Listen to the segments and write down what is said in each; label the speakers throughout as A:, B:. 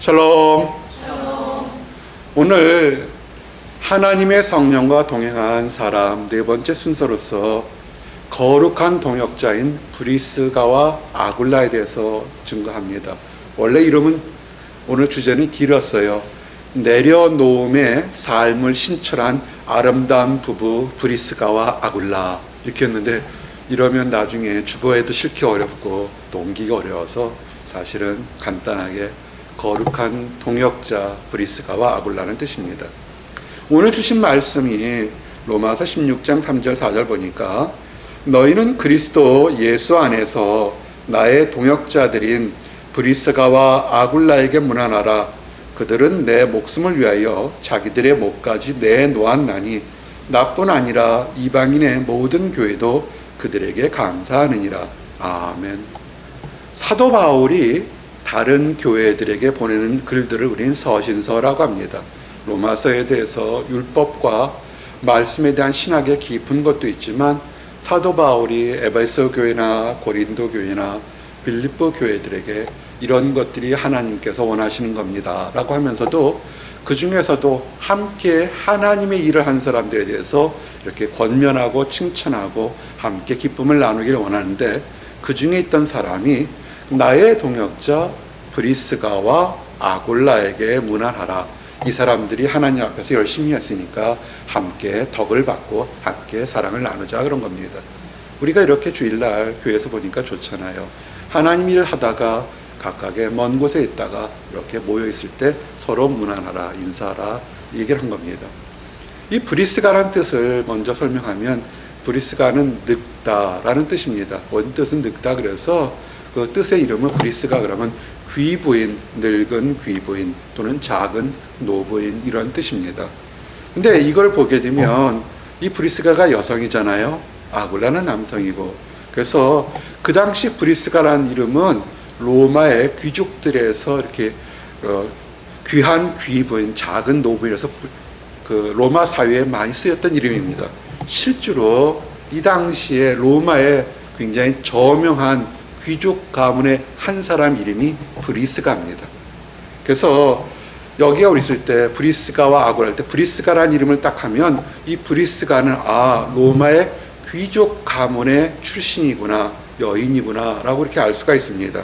A: 샬롬. 오늘 하나님의 성령과 동행한 사람 네 번째 순서로서 거룩한 동역자인 브리스가와 아굴라에 대해서 증거합니다. 원래 이름은 오늘 주제는 길었어요. 내려놓음의 삶을 신철한 아름다운 부부 브리스가와 아굴라 이렇게 했는데, 이러면 나중에 주보에도 실기 어렵고 또 옮기기 어려워서 사실은 간단하게 거룩한 동역자 브리스가와 아굴라는 뜻입니다. 오늘 주신 말씀이 로마서 16장 3절 4절 보니까 너희는 그리스도 예수 안에서 나의 동역자들인 브리스가와 아굴라에게 문안하라. 그들은 내 목숨을 위하여 자기들의 목까지 내놓았나니 나뿐 아니라 이방인의 모든 교회도 그들에게 감사하느니라. 아멘. 사도 바울이 다른 교회들에게 보내는 글들을 우리는 서신서라고 합니다. 로마서에 대해서 율법과 말씀에 대한 신학의 깊은 것도 있지만 사도 바울이 에베소 교회나 고린도 교회나 빌립보 교회들에게 이런 것들이 하나님께서 원하시는 겁니다 라고 하면서도 그 중에서도 함께 하나님의 일을 한 사람들에 대해서 이렇게 권면하고 칭찬하고 함께 기쁨을 나누기를 원하는데, 그 중에 있던 사람이 나의 동역자 브리스가와 아굴라에게 문안하라. 이 사람들이 하나님 앞에서 열심히 했으니까 함께 덕을 받고 함께 사랑을 나누자, 그런 겁니다. 우리가 이렇게 주일날 교회에서 보니까 좋잖아요. 하나님 일을 하다가 각각의 먼 곳에 있다가 이렇게 모여 있을 때 서로 문안하라, 인사하라 얘기를 한 겁니다. 이 브리스가라는 뜻을 먼저 설명하면, 브리스가는 늙다라는 뜻입니다. 원 뜻은 늙다. 그래서 그 뜻의 이름은 브리스가 그러면 귀부인, 늙은 귀부인 또는 작은 노부인 이런 뜻입니다. 근데 이걸 보게 되면 이 브리스가가 여성이잖아요. 아굴라는 남성이고. 그래서 그 당시 브리스가라는 이름은 로마의 귀족들에서 이렇게 귀한 귀부인, 작은 노부인에서 그 로마 사회에 많이 쓰였던 이름입니다. 실제로 이 당시에 로마의 굉장히 저명한 귀족 가문의 한 사람 이름이 브리스가입니다. 그래서 여기가 우리 있을 때 브리스가와 아굴라 할 때 브리스가라는 이름을 딱 하면 이 브리스가는 로마의 귀족 가문의 출신이구나, 여인이구나 라고 이렇게 알 수가 있습니다.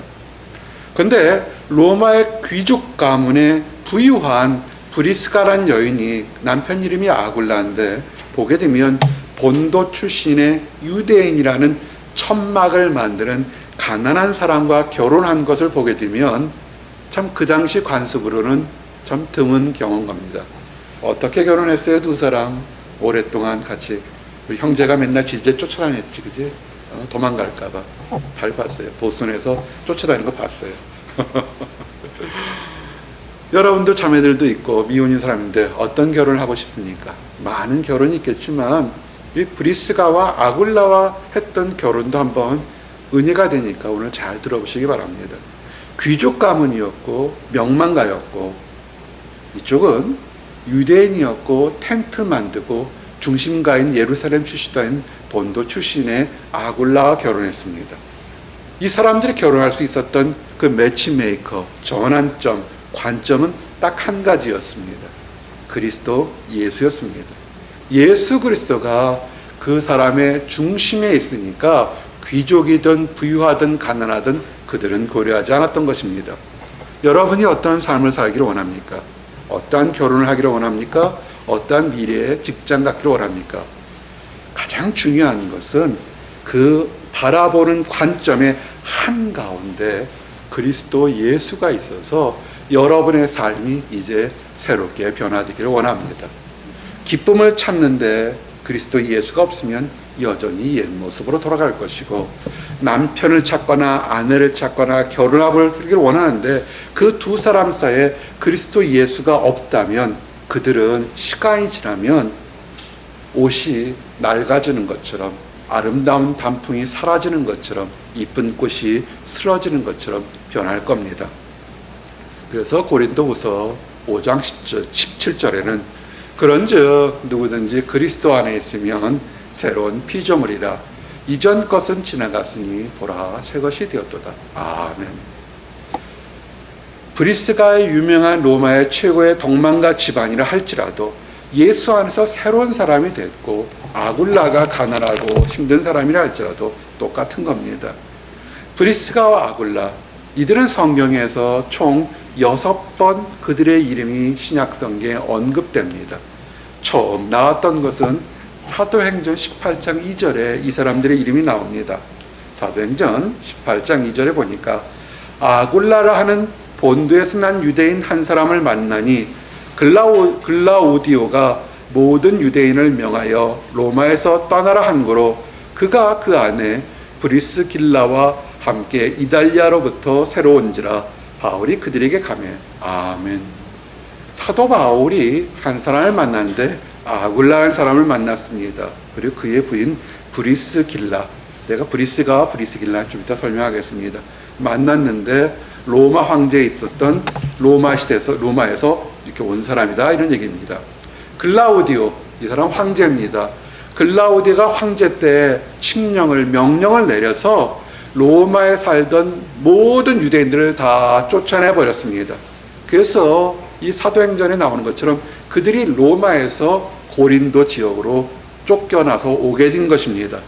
A: 근데 로마의 귀족 가문의 부유한 브리스가라는 여인이 남편 이름이 아굴라인데, 보게 되면 본도 출신의 유대인이라는 천막을 만드는 가난한 사람과 결혼한 것을 보게 되면 참 그 당시 관습으로는 참 드문 경험 겁니다. 어떻게 결혼했어요? 두 사람 오랫동안 같이. 우리 형제가 맨날 질질 쫓아다녔지, 그지? 도망갈까봐 밟았어요. 보스턴에서 쫓아다니는 거 봤어요. 여러분도 자매들도 있고 미혼인 사람인데 어떤 결혼을 하고 싶습니까? 많은 결혼이 있겠지만 이 브리스가와 아굴라와 했던 결혼도 한번 은혜가 되니까 오늘 잘 들어보시기 바랍니다. 귀족 가문이었고 명망가였고, 이쪽은 유대인이었고 텐트 만들고 중심가인 예루살렘 출신인 본도 출신의 아굴라와 결혼했습니다. 이 사람들이 결혼할 수 있었던 그 매치메이커, 전환점, 관점은 딱 한 가지였습니다. 그리스도 예수였습니다. 예수 그리스도가 그 사람의 중심에 있으니까 귀족이든 부유하든 가난하든 그들은 고려하지 않았던 것입니다. 여러분이 어떤 삶을 살기를 원합니까? 어떠한 결혼을 하기를 원합니까? 어떠한 미래의 직장 갖기를 원합니까? 가장 중요한 것은 그 바라보는 관점의 한가운데 그리스도 예수가 있어서 여러분의 삶이 이제 새롭게 변화되기를 원합니다. 기쁨을 찾는데 그리스도 예수가 없으면 여전히 옛 모습으로 돌아갈 것이고, 남편을 찾거나 아내를 찾거나 결혼을 하기를 원하는데 그 두 사람 사이에 그리스도 예수가 없다면 그들은 시간이 지나면 옷이 낡아지는 것처럼, 아름다운 단풍이 사라지는 것처럼, 이쁜 꽃이 쓰러지는 것처럼 변할 겁니다. 그래서 고린도후서 5장 17절에는 그런즉 누구든지 그리스도 안에 있으면 새로운 피조물이라, 이전 것은 지나갔으니 보라 새 것이 되었도다. 아멘. 브리스가의 유명한 로마의 최고의 덕망가 집안이라 할지라도 예수 안에서 새로운 사람이 됐고, 아굴라가 가난하고 힘든 사람이라 할지라도 똑같은 겁니다. 브리스가와 아굴라, 이들은 성경에서 총 6번 그들의 이름이 신약성경에 언급됩니다. 처음 나왔던 것은 사도행전 18장 2절에 이 사람들의 이름이 나옵니다. 사도행전 18장 2절에 보니까 아굴라라 하는 본도에서 난 유대인 한 사람을 만나니 글라우디오가 모든 유대인을 명하여 로마에서 떠나라 한 거로 그가 그 안에 브리스길라와 함께 이달리아로부터 새로 온지라 바울이 그들에게 가매. 아멘. 사도 바울이 한 사람을 만났는데 아굴라라는 사람을 만났습니다. 그리고 그의 부인 브리스길라, 내가 브리스가와 브리스길라 좀 이따 설명하겠습니다. 만났는데 로마 황제에 있었던 로마 시대에서, 로마에서 이렇게 온 사람이다, 이런 얘기입니다. 글라우디오, 이 사람 황제입니다. 글라우디오가 황제 때 명령을 내려서 로마에 살던 모든 유대인들을 다 쫓아내 버렸습니다. 그래서 이 사도행전에 나오는 것처럼 그들이 로마에서 고린도 지역으로 쫓겨나서 오게 된 것입니다.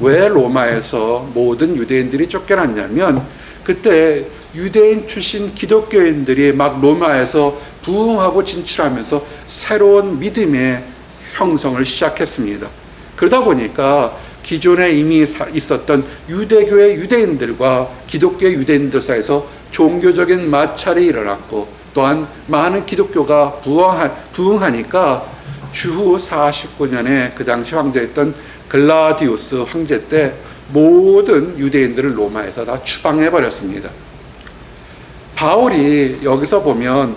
A: 왜 로마에서 모든 유대인들이 쫓겨났냐면, 그때 유대인 출신 기독교인들이 막 로마에서 부흥하고 진출하면서 새로운 믿음의 형성을 시작했습니다. 그러다 보니까 기존에 이미 있었던 유대교의 유대인들과 기독교의 유대인들 사이에서 종교적인 마찰이 일어났고, 또한 많은 기독교가 부흥하니까 주후 49년에 그 당시 황제였던 글라디우스 황제 때 모든 유대인들을 로마에서 다 추방해 버렸습니다. 바울이 여기서 보면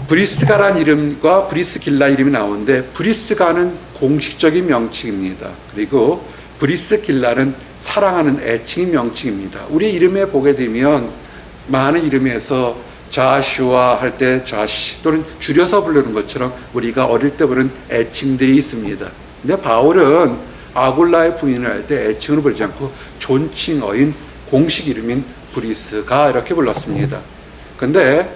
A: 브리스가란 이름과 브리스길라 이름이 나오는데, 브리스가는 공식적인 명칭입니다. 그리고 브리스길라는 사랑하는 애칭의 명칭입니다. 우리 이름에 보게 되면 많은 이름에서 자슈아 할 때 자시 또는 줄여서 부르는 것처럼 우리가 어릴 때 부르는 애칭들이 있습니다. 근데 바울은 아굴라의 부인을 할 때 애칭으로 부르지 않고 존칭어인 공식 이름인 브리스가 이렇게 불렀습니다. 근데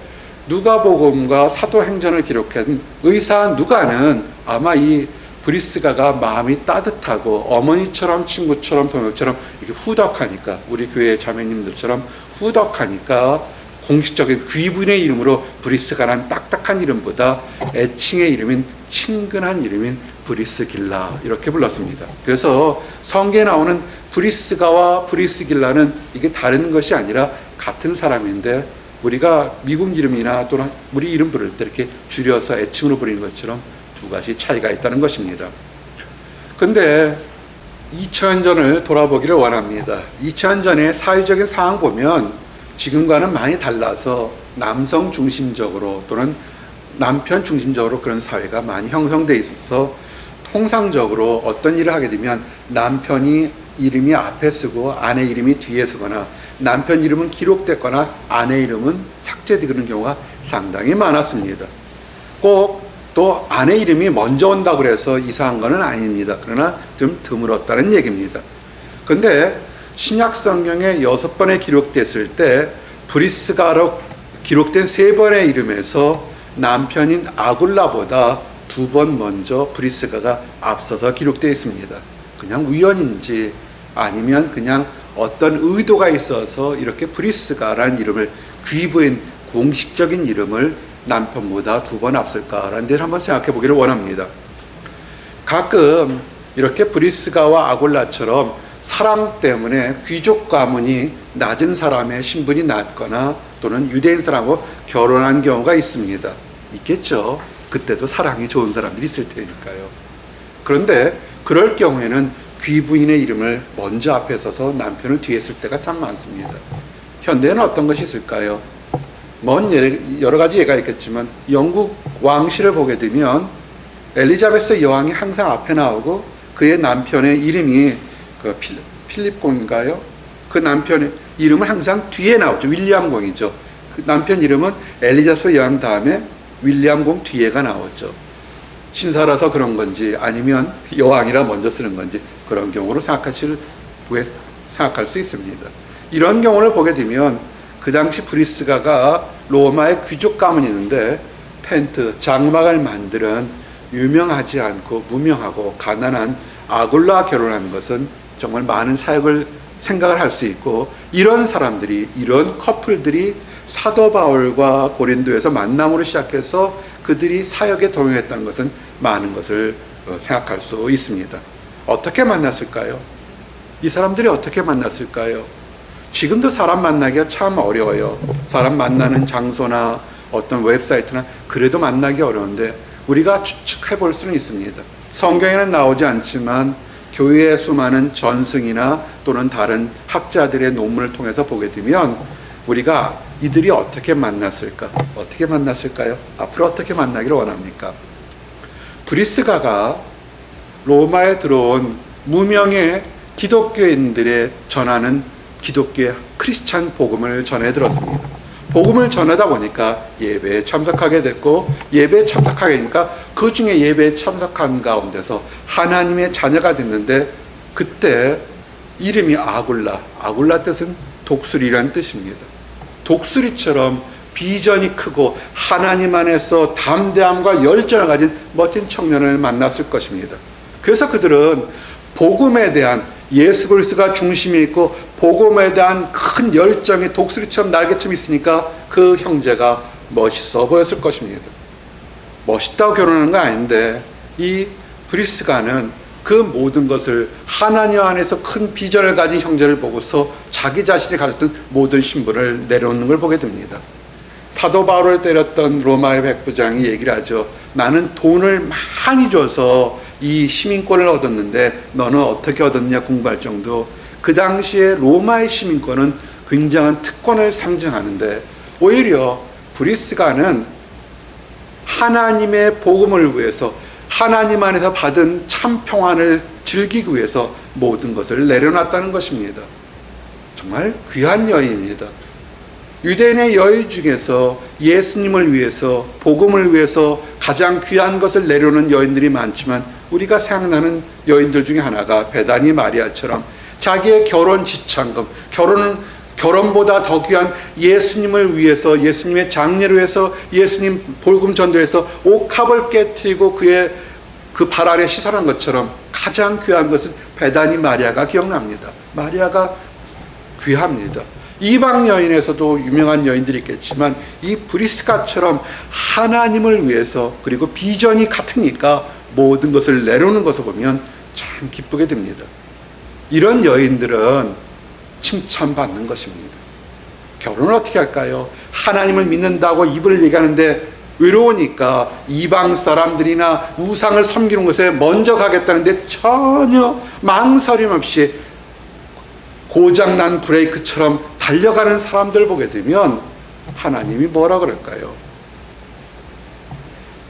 A: 누가복음과 사도행전을 기록한 의사 누가는 아마 이 브리스가가 마음이 따뜻하고 어머니처럼 친구처럼 동역처럼 이렇게 후덕하니까, 우리 교회 자매님들처럼 후덕하니까 공식적인 귀부인의 이름으로 브리스가란 딱딱한 이름보다 애칭의 이름인 친근한 이름인 브리스길라 이렇게 불렀습니다. 그래서 성경에 나오는 브리스가와 브리스길라는 이게 다른 것이 아니라 같은 사람인데, 우리가 미국 이름이나 또는 우리 이름 부를 때 이렇게 줄여서 애칭으로 부르는 것처럼 두 가지 차이가 있다는 것입니다. 근데 2000년 전을 돌아보기를 원합니다. 2000년 전의 사회적인 상황 보면 지금과는 많이 달라서 남성 중심적으로 또는 남편 중심적으로 그런 사회가 많이 형성되어 있어서, 통상적으로 어떤 일을 하게 되면 남편이 이름이 앞에 쓰고 아내 이름이 뒤에 쓰거나, 남편 이름은 기록됐거나 아내 이름은 삭제되는 경우가 상당히 많았습니다. 꼭 또 아내 이름이 먼저 온다고 해서 이상한 건 아닙니다. 그러나 좀 드물었다는 얘기입니다. 근데 신약 성경에 6번에 기록됐을 때 브리스가로 기록된 3번의 이름에서 남편인 아굴라보다 2번 먼저 브리스가가 앞서서 기록되어 있습니다. 그냥 우연인지 아니면 그냥 어떤 의도가 있어서 이렇게 브리스가라는 이름을, 귀부인 공식적인 이름을 남편보다 2번 앞설까라는 데를 한번 생각해 보기를 원합니다. 가끔 이렇게 브리스가와 아굴라처럼 사랑 때문에 귀족 가문이 낮은 사람의 신분이 낮거나 또는 유대인 사람하고 결혼한 경우가 있습니다. 있겠죠. 그때도 사랑이 좋은 사람들이 있을 테니까요. 그런데 그럴 경우에는 귀부인의 이름을 먼저 앞에 서서 남편을 뒤에 쓸 때가 참 많습니다. 현대에는 어떤 것이 있을까요? 여러 가지 예가 있겠지만, 영국 왕실을 보게 되면 엘리자베스 여왕이 항상 앞에 나오고 그의 남편의 이름이 필립 공인가요? 그 남편의 이름은 항상 뒤에 나오죠. 윌리엄 공이죠. 그 남편 이름은 엘리자베스 여왕 다음에 윌리엄 공 뒤에가 나오죠. 신사라서 그런 건지 아니면 여왕이라 먼저 쓰는 건지 그런 경우로 생각할 수 있습니다. 이런 경우를 보게 되면 그 그 당시 브리스가가 로마의 귀족 가문이 있는데 텐트, 장막을 만드는 유명하지 않고 무명하고 가난한 아굴라와 결혼하는 것은 정말 많은 사역을 생각을 할 수 있고, 이런 사람들이, 이런 커플들이 사도 바울과 고린도에서 만남으로 시작해서 그들이 사역에 동행했다는 것은 많은 것을 생각할 수 있습니다. 어떻게 만났을까요? 이 사람들이 어떻게 만났을까요? 지금도 사람 만나기가 참 어려워요. 사람 만나는 장소나 어떤 웹사이트나 그래도 만나기 어려운데 우리가 추측해 볼 수는 있습니다. 성경에는 나오지 않지만 교회의 수많은 전승이나 또는 다른 학자들의 논문을 통해서 보게 되면 우리가 이들이 어떻게 만났을까? 어떻게 만났을까요? 앞으로 어떻게 만나기를 원합니까? 브리스가가 로마에 들어온 무명의 기독교인들의 전하는 기독교의 크리스찬 복음을 전해 들었습니다. 복음을 전하다 보니까 예배에 참석하게 됐고, 예배에 참석하게 되니까 그 중에 예배에 참석한 가운데서 하나님의 자녀가 됐는데, 그때 이름이 아굴라 뜻은 독수리라는 뜻입니다. 독수리처럼 비전이 크고 하나님 안에서 담대함과 열정을 가진 멋진 청년을 만났을 것입니다. 그래서 그들은 복음에 대한, 예수 그리스도가 중심에 있고 복음에 대한 큰 열정이 독수리처럼 날개처럼 있으니까 그 형제가 멋있어 보였을 것입니다. 멋있다고 결혼하는 건 아닌데 이 브리스가는 그 모든 것을 하나님 안에서 큰 비전을 가진 형제를 보고서 자기 자신이 가졌던 모든 신분을 내려놓는 걸 보게 됩니다. 사도 바울을 때렸던 로마의 백부장이 얘기를 하죠. 나는 돈을 많이 줘서 이 시민권을 얻었는데 너는 어떻게 얻었냐 궁금할 정도. 그 당시에 로마의 시민권은 굉장한 특권을 상징하는데, 오히려 브리스가는 하나님의 복음을 위해서, 하나님 안에서 받은 참 평안을 즐기기 위해서 모든 것을 내려놨다는 것입니다. 정말 귀한 여인입니다. 유대인의 여인 중에서 예수님을 위해서, 복음을 위해서 가장 귀한 것을 내려놓은 여인들이 많지만 우리가 생각나는 여인들 중에 하나가 베다니 마리아처럼 자기의 결혼 지참금, 결혼보다 더 귀한 예수님을 위해서, 예수님의 장례를 위해서, 예수님 복음 전도해서 옥합을 깨뜨리고 그의 그 발 아래 시선한 것처럼 가장 귀한 것은 베다니 마리아가 기억납니다. 마리아가 귀합니다. 이방 여인에서도 유명한 여인들이 있겠지만 이 브리스가처럼 하나님을 위해서, 그리고 비전이 같으니까 모든 것을 내려놓는 것을 보면 참 기쁘게 됩니다. 이런 여인들은 칭찬받는 것입니다. 결혼을 어떻게 할까요? 하나님을 믿는다고 입을 얘기하는데 외로우니까 이방 사람들이나 우상을 섬기는 것에 먼저 가겠다는데 전혀 망설임 없이 고장난 브레이크처럼 달려가는 사람들 보게 되면 하나님이 뭐라 그럴까요?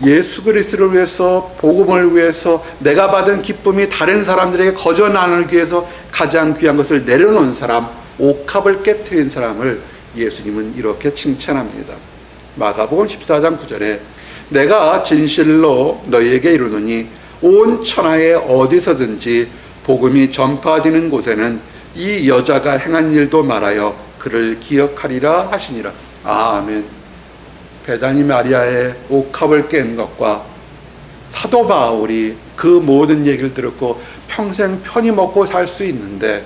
A: 예수 그리스도를 위해서, 복음을 위해서, 내가 받은 기쁨이 다른 사람들에게 거저 나누기 위해서 가장 귀한 것을 내려놓은 사람, 옥합을 깨트린 사람을 예수님은 이렇게 칭찬합니다. 마가복음 14장 9절에 내가 진실로 너희에게 이르노니 온 천하에 어디서든지 복음이 전파되는 곳에는 이 여자가 행한 일도 말하여 그를 기억하리라 하시니라. 아멘. 베다니 마리아의 옥합을 깬 것과 사도 바울이 그 모든 얘기를 들었고 평생 편히 먹고 살 수 있는데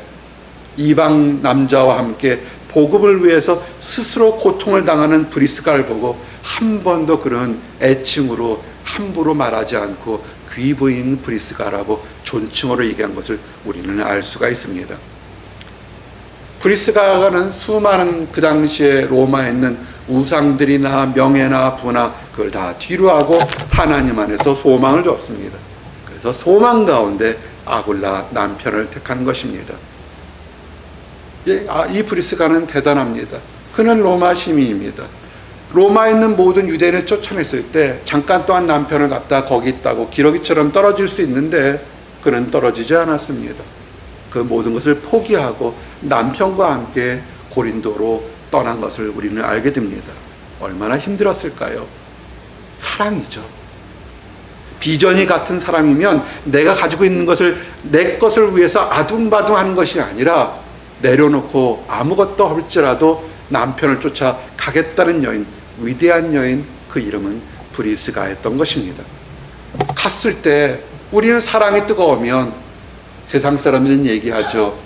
A: 이방 남자와 함께 복음을 위해서 스스로 고통을 당하는 브리스가를 보고 한 번도 그런 애칭으로 함부로 말하지 않고 귀부인 브리스가라고 존칭어로 얘기한 것을 우리는 알 수가 있습니다. 브리스가는 수많은 그 당시에 로마에 있는 우상들이나 명예나 부나 그걸 다 뒤로하고 하나님 안에서 소망을 줬습니다. 그래서 소망 가운데 아굴라 남편을 택한 것입니다. 이 브리스가는 대단합니다. 그는 로마 시민입니다. 로마에 있는 모든 유대인을 쫓아냈을 때 잠깐 동안 남편을 갖다 거기 있다고 기러기처럼 떨어질 수 있는데 그는 떨어지지 않았습니다. 그 모든 것을 포기하고 남편과 함께 고린도로 떠난 것을 우리는 알게 됩니다. 얼마나 힘들었을까요? 사랑이죠. 비전이 같은 사람이면 내가 가지고 있는 것을 내 것을 위해서 아둥바둥 하는 것이 아니라 내려놓고 아무것도 할지라도 남편을 쫓아 가겠다는 여인, 위대한 여인, 그 이름은 브리스가였던 것입니다. 갔을 때 우리는 사랑이 뜨거우면 세상 사람들은 얘기하죠.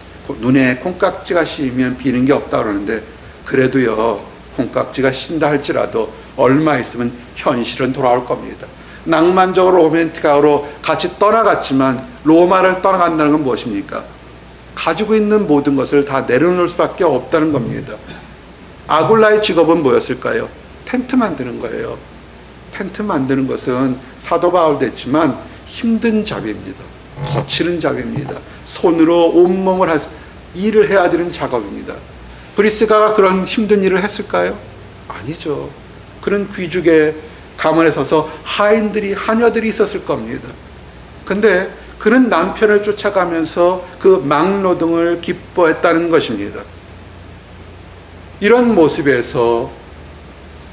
A: 눈에 콩깍지가 씌이면 비는 게 없다 그러는데, 그래도요, 콩깍지가 씌인다 할지라도 얼마 있으면 현실은 돌아올 겁니다. 낭만적으로 로맨틱하로 같이 떠나갔지만 로마를 떠나간다는 건 무엇입니까? 가지고 있는 모든 것을 다 내려놓을 수밖에 없다는 겁니다. 아굴라의 직업은 뭐였을까요? 텐트 만드는 거예요. 텐트 만드는 것은 사도 바울도 했지만 힘든 작업입니다. 거칠은 작업입니다. 손으로 온몸을 일을 해야 되는 작업입니다. 브리스가가 그런 힘든 일을 했을까요? 아니죠. 그런 귀족의 가문에 서서 하녀들이 있었을 겁니다. 근데 그는 남편을 쫓아가면서 그 막노동을 기뻐했다는 것입니다. 이런 모습에서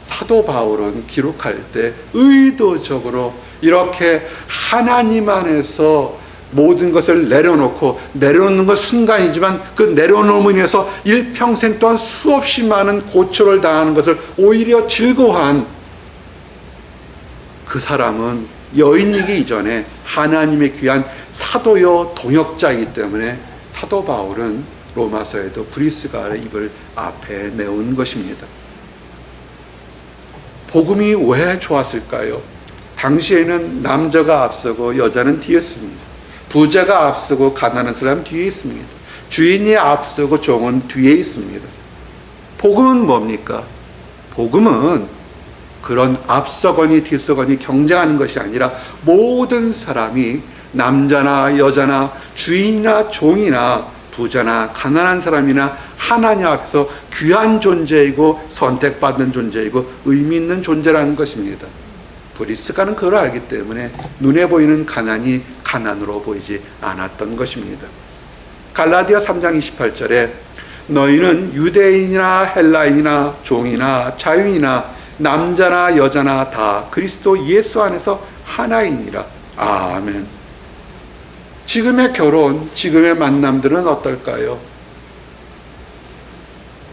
A: 사도 바울은 기록할 때 의도적으로 이렇게 하나님 안에서 모든 것을 내려놓는 것 순간이지만 그 내려놓음을 위해서 일평생 동안 수없이 많은 고초를 당하는 것을 오히려 즐거워한 그 사람은 여인이기 이전에 하나님의 귀한 사도요 동역자이기 때문에 사도 바울은 로마서에도 브리스가의 입을 앞에 내온 것입니다. 복음이 왜 좋았을까요? 당시에는 남자가 앞서고 여자는 뒤에 있습니다. 부자가 앞서고 가난한 사람 뒤에 있습니다. 주인이 앞서고 종은 뒤에 있습니다. 복음은 뭡니까? 복음은 그런 앞서거니 뒤서거니 경쟁하는 것이 아니라 모든 사람이 남자나 여자나 주인이나 종이나 부자나 가난한 사람이나 하나님 앞에서 귀한 존재이고 선택받는 존재이고 의미 있는 존재라는 것입니다. 브리스가는 그걸 알기 때문에 눈에 보이는 가난이 가난으로 보이지 않았던 것입니다. 갈라디아 3장 28절에 너희는 유대인이나 헬라인이나 종이나 자유인이나 남자나 여자나 다 그리스도 예수 안에서 하나이니라. 아멘. 지금의 결혼, 지금의 만남들은 어떨까요?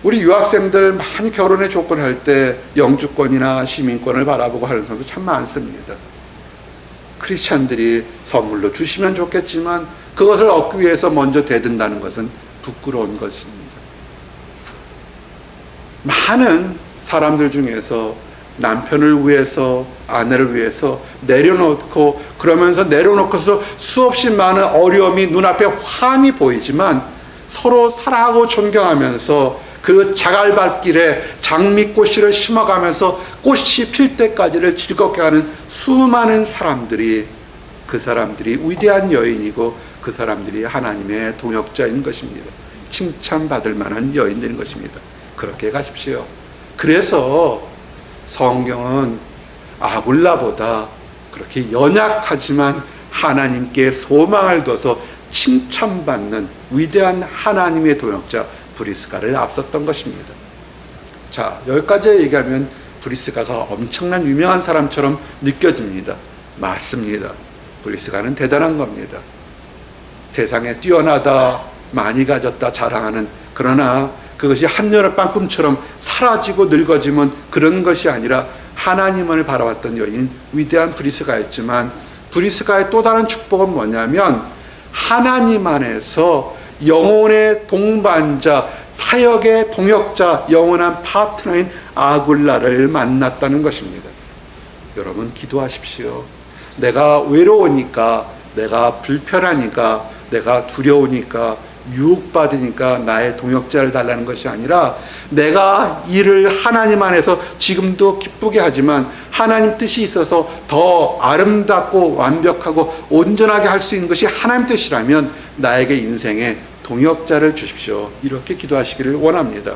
A: 우리 유학생들 많이 결혼의 조건을 할 때 영주권이나 시민권을 바라보고 하는 사람도 참 많습니다. 크리스찬들이 선물로 주시면 좋겠지만 그것을 얻기 위해서 먼저 대든다는 것은 부끄러운 것입니다. 많은 사람들 중에서 남편을 위해서, 아내를 위해서 내려놓고, 그러면서 내려놓고서 수없이 많은 어려움이 눈앞에 환히 보이지만 서로 사랑하고 존경하면서 그 자갈밭길에 장미꽃씨를 심어가면서 꽃이 필 때까지를 즐겁게 하는 수많은 사람들이, 그 사람들이 위대한 여인이고 그 사람들이 하나님의 동역자인 것입니다. 칭찬받을 만한 여인들인 것입니다. 그렇게 가십시오. 그래서 성경은 아굴라보다 그렇게 연약하지만 하나님께 소망을 둬서 칭찬받는 위대한 하나님의 동역자 브리스가를 앞섰던 것입니다. 자, 여기까지 얘기하면 브리스가가 엄청난 유명한 사람처럼 느껴집니다. 맞습니다. 브리스가는 대단한 겁니다. 세상에 뛰어나다, 많이 가졌다 자랑하는, 그러나 그것이 한여름밤 꿈처럼 사라지고 늙어지면 그런 것이 아니라 하나님을 바라봤던 여인 위대한 브리스가였지만, 브리스가의 또 다른 축복은 뭐냐면 하나님 안에서 영혼의 동반자, 사역의 동역자, 영원한 파트너인 아굴라를 만났다는 것입니다. 여러분 기도하십시오. 내가 외로우니까, 내가 불편하니까, 내가 두려우니까, 유혹받으니까 나의 동역자를 달라는 것이 아니라 내가 일을 하나님 안에서 지금도 기쁘게 하지만 하나님 뜻이 있어서 더 아름답고 완벽하고 온전하게 할 수 있는 것이 하나님 뜻이라면 나에게 인생에 동역자를 주십시오. 이렇게 기도하시기를 원합니다.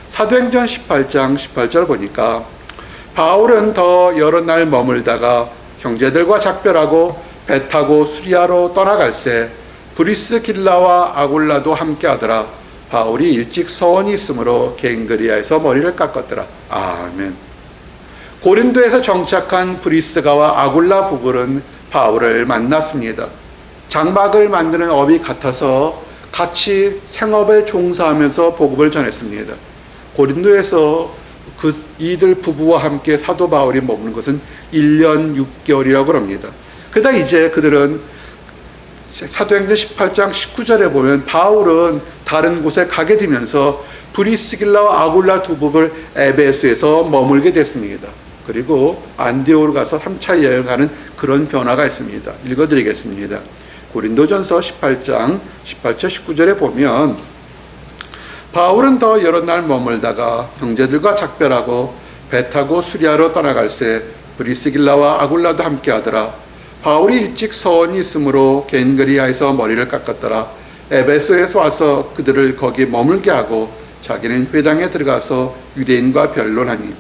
A: 사도행전 18장 18절 보니까 바울은 더 여러 날 머물다가 형제들과 작별하고 배 타고 수리아로 떠나갈새 브리스길라와 아굴라도 함께 하더라. 바울이 일찍 서원이 있으므로 갱그리아에서 머리를 깎았더라. 아멘. 고린도에서 정착한 브리스가와 아굴라 부부는 바울을 만났습니다. 장막을 만드는 업이 같아서 같이 생업에 종사하면서 복음을 전했습니다. 고린도에서 이들 부부와 함께 사도 바울이 머무는 것은 1년 6개월이라고 합니다. 그러다 이제 그들은 사도행전 18장 19절에 보면 바울은 다른 곳에 가게 되면서 브리스길라와 아굴라 두 부부를 에베소에서 머물게 됐습니다. 그리고 안디오로 가서 3차 여행을 가는 그런 변화가 있습니다. 읽어드리겠습니다. 고린도전서 18장 18절 19절에 보면 바울은 더 여러 날 머물다가 형제들과 작별하고 배 타고 수리아로 떠나갈새 브리스길라와 아굴라도 함께 하더라. 바울이 일찍 서원이 있으므로 겐그리아에서 머리를 깎았더라. 에베소에서 와서 그들을 거기 머물게 하고 자기는 회당에 들어가서 유대인과 변론하니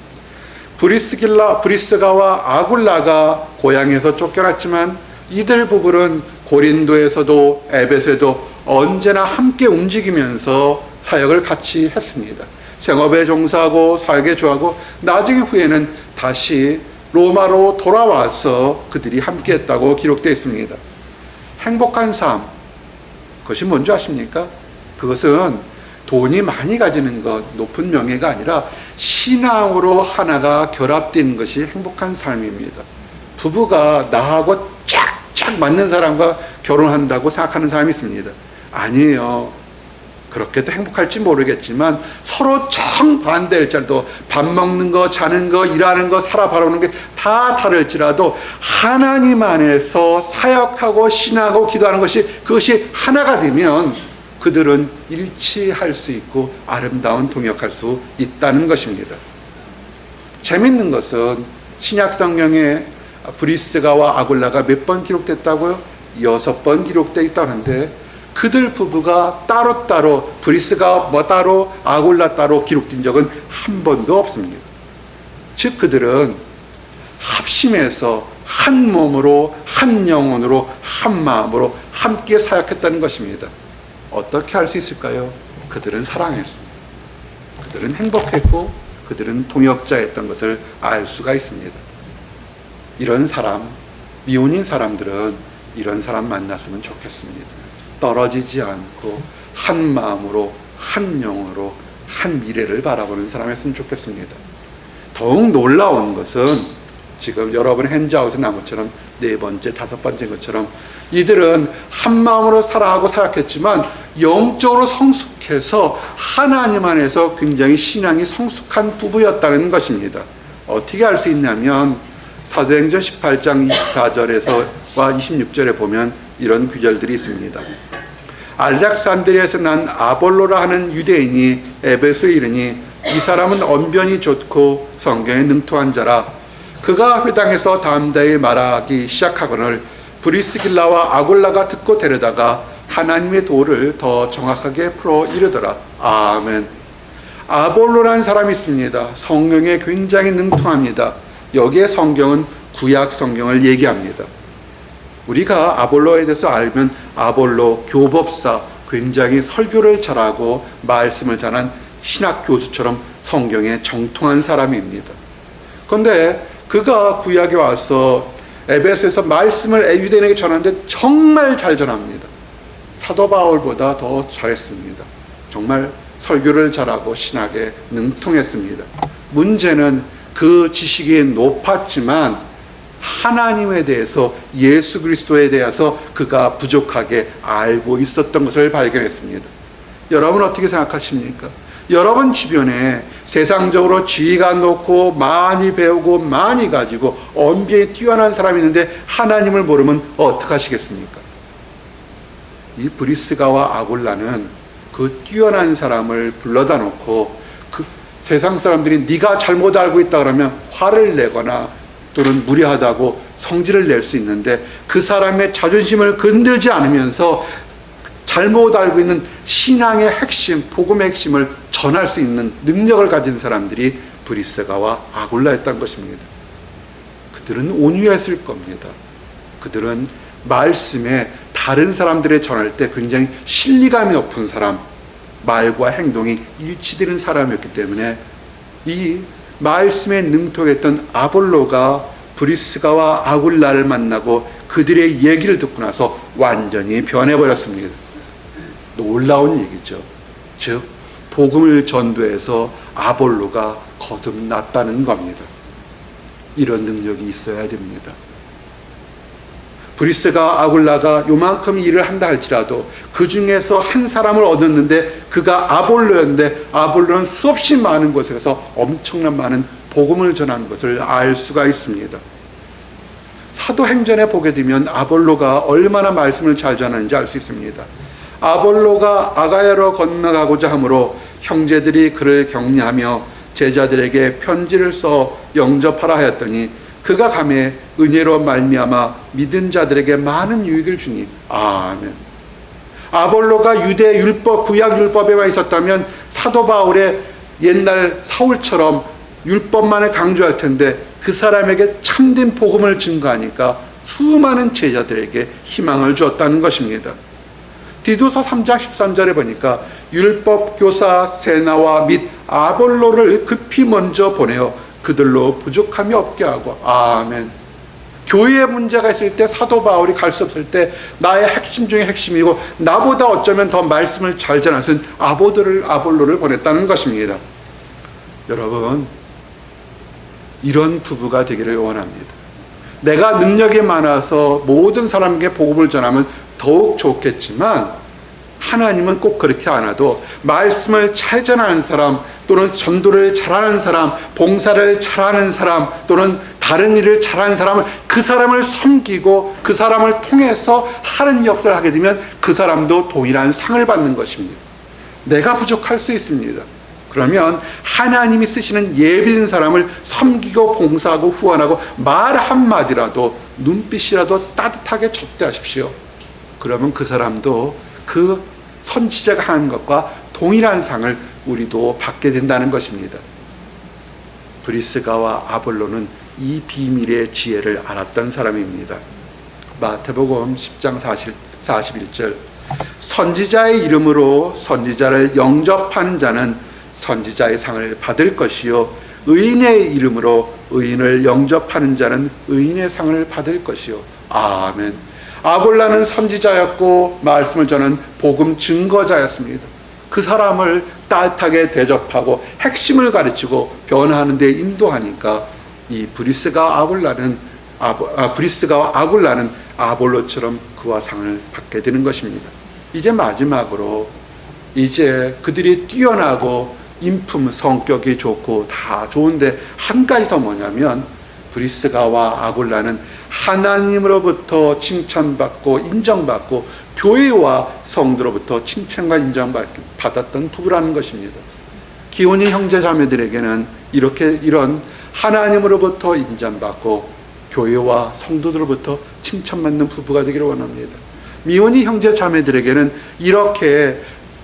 A: 브리스가와 아굴라가 고향에서 쫓겨났지만 이들 부부는 고린도에서도 에베소에도 언제나 함께 움직이면서 사역을 같이 했습니다. 생업에 종사하고 사역에 좋아하고 나중에 후에는 다시 로마로 돌아와서 그들이 함께 했다고 기록되어 있습니다. 행복한 삶, 그것이 뭔지 아십니까? 그것은 돈이 많이 가지는 것, 높은 명예가 아니라 신앙으로 하나가 결합되는 것이 행복한 삶입니다. 부부가 나하고 쫙쫙 맞는 사람과 결혼한다고 생각하는 사람이 있습니다. 아니에요. 그렇게도 행복할지 모르겠지만 서로 정반대일지라도 밥 먹는 거, 자는 거, 일하는 거, 살아 바라보는 게 다 다를지라도 하나님 안에서 사역하고 신하고 기도하는 것이 그것이 하나가 되면 그들은 일치할 수 있고 아름다운 동역할 수 있다는 것입니다. 재밌는 것은 신약 성경에 브리스가와 아굴라가 몇 번 기록됐다고요? 6번 기록되어 있다는데 그들 부부가 따로따로 브리스가 따로 아굴라 따로 기록된 적은 한 번도 없습니다. 즉 그들은 합심해서 한 몸으로 한 영혼으로 한 마음으로 함께 사역했다는 것입니다. 어떻게 할 수 있을까요? 그들은 사랑했습니다. 그들은 행복했고 그들은 동역자였던 것을 알 수가 있습니다. 이런 사람, 미혼인 사람들은 이런 사람 만났으면 좋겠습니다. 떨어지지 않고 한 마음으로 한 영으로 한 미래를 바라보는 사람이었으면 좋겠습니다. 더욱 놀라운 것은 지금 여러분 핸즈아웃에 나온 것처럼 4번째, 5번째 것처럼 이들은 한 마음으로 사랑하고 사역했지만 영적으로 성숙해서 하나님 안에서 굉장히 신앙이 성숙한 부부였다는 것입니다. 어떻게 알 수 있냐면 사도행전 18장 24절에서와 26절에 보면 이런 구절들이 있습니다. 알렉산드리아에서 난 아볼로라 하는 유대인이 에베소에 이르니 이 사람은 언변이 좋고 성경에 능통한 자라. 그가 회당에서 담대히 말하기 시작하거늘 브리스길라와 아굴라가 듣고 데려다가 하나님의 도를 더 정확하게 풀어 이르더라. 아멘. 아볼로라는 사람이 있습니다. 성경에 굉장히 능통합니다. 여기에 성경은 구약 성경을 얘기합니다. 우리가 아볼로에 대해서 알면 아볼로 교법사, 굉장히 설교를 잘하고 말씀을 잘한 신학 교수처럼 성경에 정통한 사람입니다. 그런데 그가 구약에 와서 에베소에서 말씀을 유대인에게 전하는데 정말 잘 전합니다. 사도 바울보다 더 잘했습니다. 정말 설교를 잘하고 신학에 능통했습니다. 문제는 그 지식이 높았지만 하나님에 대해서, 예수 그리스도에 대해서 그가 부족하게 알고 있었던 것을 발견했습니다. 여러분 어떻게 생각하십니까? 여러분 주변에 세상적으로 지위가 높고 많이 배우고 많이 가지고 언변이 뛰어난 사람이 있는데 하나님을 모르면 어떡하시겠습니까? 이 브리스가와 아굴라는 그 뛰어난 사람을 불러다 놓고 그 세상 사람들이 네가 잘못 알고 있다 그러면 화를 내거나 또는 무례하다고 성질을 낼 수 있는데 그 사람의 자존심을 건들지 않으면서 잘못 알고 있는 신앙의 핵심, 복음의 핵심을 전할 수 있는 능력을 가진 사람들이 브리스가와 아굴라였다는 것입니다. 그들은 온유했을 겁니다. 그들은 말씀에 다른 사람들에 전할 때 굉장히 신리감이 높은 사람, 말과 행동이 일치되는 사람이었기 때문에 이 말씀에 능통했던 아볼로가 브리스가와 아굴라를 만나고 그들의 얘기를 듣고 나서 완전히 변해버렸습니다. 놀라운 얘기죠. 즉 복음을 전도해서 아볼로가 거듭났다는 겁니다. 이런 능력이 있어야 됩니다. 브리스가 아굴라가 요만큼 일을 한다 할지라도 그 중에서 한 사람을 얻었는데 그가 아볼로였는데 아볼로는 수없이 많은 곳에서 엄청난 많은 복음을 전한 것을 알 수가 있습니다. 사도행전에 보게 되면 아볼로가 얼마나 말씀을 잘 전하는지 알 수 있습니다. 아볼로가 아가야로 건너가고자 하므로 형제들이 그를 격려하며 제자들에게 편지를 써 영접하라 하였더니 그가 가매 은혜로 말미암아 믿은 자들에게 많은 유익을 주니 아멘. 아볼로가 유대 율법 구약 율법에만 있었다면 사도 바울의 옛날 사울처럼 율법만을 강조할 텐데 그 사람에게 참된 복음을 증거하니까 수많은 제자들에게 희망을 주었다는 것입니다. 디도서 3장 13절에 보니까 율법 교사 세나와 및 아볼로를 급히 먼저 보내어 그들로 부족함이 없게 하고 아멘. 교회에 문제가 있을 때 사도 바울이 갈 수 없을 때 나의 핵심 중에 핵심이고 나보다 어쩌면 더 말씀을 잘 전할 수 있는 아볼로를 보냈다는 것입니다. 여러분, 이런 부부가 되기를 원합니다. 내가 능력이 많아서 모든 사람에게 복음을 전하면 더욱 좋겠지만 하나님은 꼭 그렇게 안 하도 말씀을 잘 전하는 사람 또는 전도를 잘하는 사람, 봉사를 잘하는 사람 또는 다른 일을 잘하는 사람을 그 사람을 섬기고 그 사람을 통해서 하는 역사를 하게 되면 그 사람도 동일한 상을 받는 것입니다. 내가 부족할 수 있습니다. 그러면 하나님이 쓰시는 예비된 사람을 섬기고 봉사하고 후원하고 말 한마디라도 눈빛이라도 따뜻하게 접대하십시오. 그러면 그 사람도 그 선지자가 하는 것과 동일한 상을 우리도 받게 된다는 것입니다. 브리스가와 아볼로는 이 비밀의 지혜를 알았던 사람입니다. 마태복음 10장 41절 선지자의 이름으로 선지자를 영접하는 자는 선지자의 상을 받을 것이요 의인의 이름으로 의인을 영접하는 자는 의인의 상을 받을 것이요 아멘. 아볼라는 선지자였고 말씀을 전하는 복음 증거자였습니다. 그 사람을 따뜻하게 대접하고 핵심을 가르치고 변화하는 데 인도하니까 이 브리스가와 아굴라는 아볼로처럼 그와 상을 받게 되는 것입니다. 이제 마지막으로 이제 그들이 뛰어나고 인품 성격이 좋고 다 좋은데 한 가지 더 뭐냐면 브리스가와 아굴라는 하나님으로부터 칭찬받고 인정받고 교회와 성도로부터 칭찬과 인정받았던 부부라는 것입니다. 기혼인 형제 자매들에게는 이런 하나님으로부터 인정받고 교회와 성도들로부터 칭찬받는 부부가 되기를 원합니다. 미혼인 형제 자매들에게는 이렇게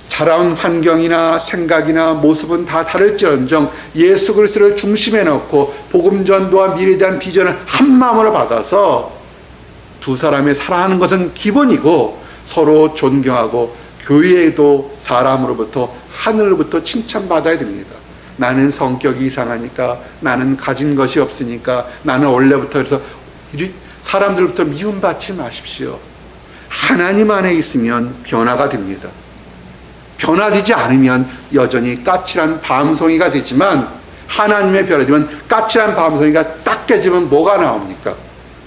A: 자라온 환경이나 생각이나 모습은 다 다를지언정 예수 그리스도를 중심에 놓고 복음 전도와 미래에 대한 비전을 한 마음으로 받아서 두 사람이 사랑하는 것은 기본이고 서로 존경하고 교회에도 사람으로부터 하늘로부터 칭찬받아야 됩니다. 나는 성격이 이상하니까, 나는 가진 것이 없으니까, 나는 원래부터 해서 사람들부터 미움받지 마십시오. 하나님 안에 있으면 변화가 됩니다. 변화되지 않으면 여전히 까칠한 밤송이가 되지만 하나님의 변화되면 까칠한 밤송이가 딱 깨지면 뭐가 나옵니까?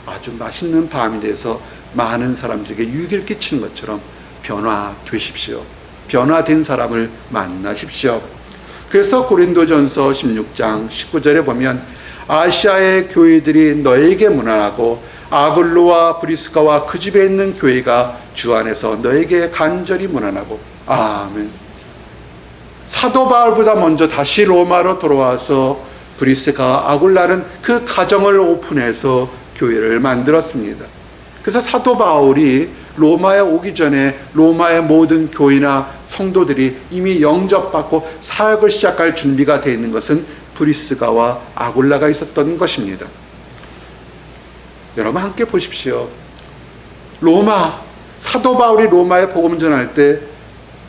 A: 아주 맛있는 밤이 돼서 많은 사람들에게 유익을 끼치는 것처럼 변화되십시오. 변화된 사람을 만나십시오. 그래서 고린도전서 16장 19절에 보면 아시아의 교회들이 너에게 문안하고 아글로와 브리스가와 그 집에 있는 교회가 주 안에서 너에게 간절히 문안하고 아멘. 사도 바울보다 먼저 다시 로마로 돌아와서 브리스가 아굴라는 그 가정을 오픈해서 교회를 만들었습니다. 그래서 사도 바울이 로마에 오기 전에 로마의 모든 교회나 성도들이 이미 영접받고 사역을 시작할 준비가 되어 있는 것은 브리스가와 아굴라가 있었던 것입니다. 여러분 함께 보십시오. 사도 바울이 로마에 복음 전할 때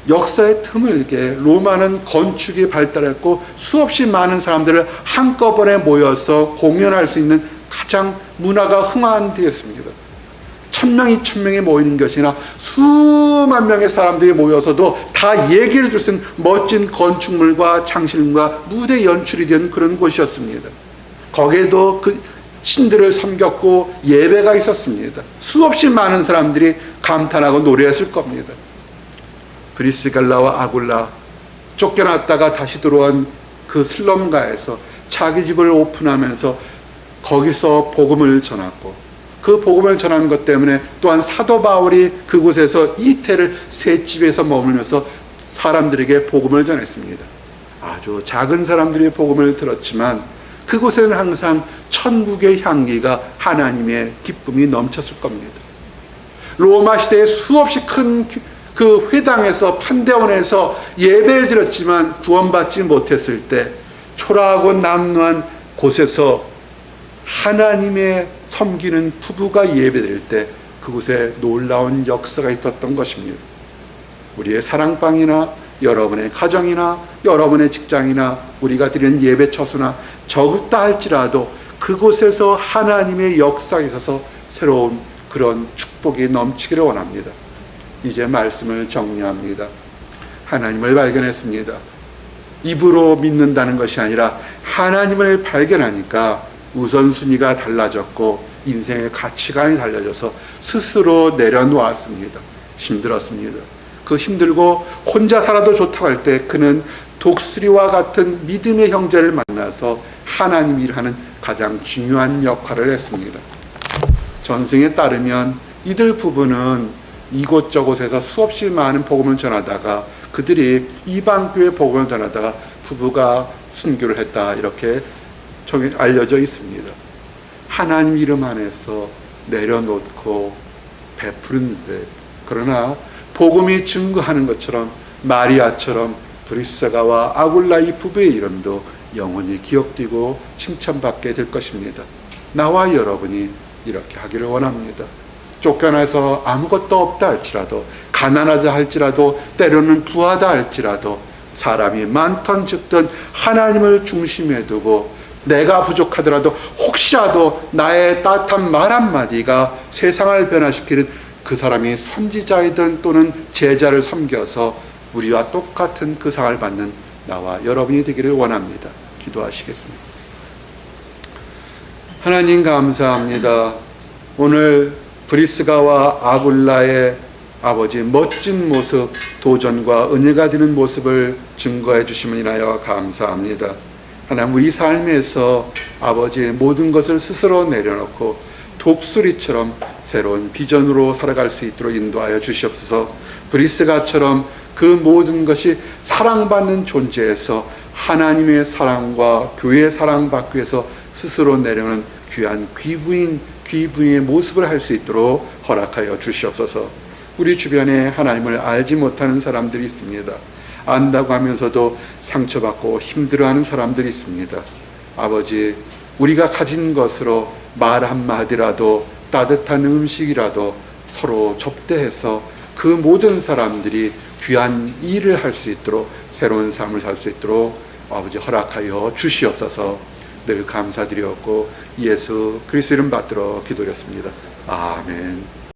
A: 역사의 드물게 로마는 건축이 발달했고 수없이 많은 사람들을 한꺼번에 모여서 공연할 수 있는 가장 문화가 흥한 데였습니다. 1000명, 2000명이 모이는 것이 아니라 수만 명의 사람들이 모여서도 다 얘기를 들을 수 있는 멋진 건축물과 장실과 무대 연출이 된 그런 곳이었습니다. 거기에도 그 신들을 섬겼고 예배가 있었습니다. 수없이 많은 사람들이 감탄하고 노래했을 겁니다. 브리스갈라와 아굴라, 쫓겨났다가 다시 들어온 그 슬럼가에서 자기 집을 오픈하면서 거기서 복음을 전했고, 그 복음을 전하는 것 때문에 또한 사도 바울이 그곳에서 이태를 새 집에서 머물면서 사람들에게 복음을 전했습니다. 아주 작은 사람들이 복음을 들었지만 그곳에는 항상 천국의 향기가, 하나님의 기쁨이 넘쳤을 겁니다. 로마 시대에 수없이 큰 그 회당에서, 판대원에서 예배를 드렸지만 구원받지 못했을 때 초라하고 남루한 곳에서 하나님의 섬기는 부부가 예배드릴 때 그곳에 놀라운 역사가 있었던 것입니다. 우리의 사랑방이나 여러분의 가정이나 여러분의 직장이나 우리가 드리는 예배 처소나 적다 할지라도 그곳에서 하나님의 역사에 있어서 새로운 그런 축복이 넘치기를 원합니다. 이제 말씀을 정리합니다. 하나님을 발견했습니다. 입으로 믿는다는 것이 아니라 하나님을 발견하니까 우선순위가 달라졌고 인생의 가치관이 달라져서 스스로 내려놓았습니다. 힘들었습니다. 그 힘들고 혼자 살아도 좋다고 할 때 그는 독수리와 같은 믿음의 형제를 만나서 하나님이 일하는 가장 중요한 역할을 했습니다. 전승에 따르면 이들 부부는 이곳저곳에서 수없이 많은 복음을 전하다가 그들이 이방교회 복음을 전하다가 부부가 순교를 했다, 이렇게 알려져 있습니다. 하나님 이름 안에서 내려놓고 베푸는데, 그러나 복음이 증거하는 것처럼 마리아처럼 브리스가와 아굴라 이 부부의 이름도 영원히 기억되고 칭찬받게 될 것입니다. 나와 여러분이 이렇게 하기를 원합니다. 쫓겨나서 아무것도 없다 할지라도, 가난하다 할지라도, 때로는 부하다 할지라도, 사람이 많던 적든 하나님을 중심에 두고 내가 부족하더라도 혹시라도 나의 따뜻한 말 한마디가 세상을 변화시키는 그 사람이 선지자이든 또는 제자를 섬겨서 우리와 똑같은 그 상을 받는 나와 여러분이 되기를 원합니다. 기도하시겠습니다. 하나님 감사합니다. 오늘 브리스가와 아굴라의 아버지 멋진 모습, 도전과 은혜가 되는 모습을 증거해 주심을 인하여 감사합니다. 하나님, 우리 삶에서 아버지의 모든 것을 스스로 내려놓고 독수리처럼 새로운 비전으로 살아갈 수 있도록 인도하여 주시옵소서. 브리스가처럼 그 모든 것이 사랑받는 존재에서 하나님의 사랑과 교회의 사랑 받기 위해서 스스로 내려오는 귀한 귀부인의 모습을 할 수 있도록 허락하여 주시옵소서. 우리 주변에 하나님을 알지 못하는 사람들이 있습니다. 안다고 하면서도 상처받고 힘들어하는 사람들이 있습니다. 아버지, 우리가 가진 것으로 말 한마디라도, 따뜻한 음식이라도 서로 접대해서 그 모든 사람들이 귀한 일을 할 수 있도록, 새로운 삶을 살 수 있도록 아버지 허락하여 주시옵소서. 늘 감사드렸고 예수 그리스도 이름 받들어 기도드렸습니다. 아멘.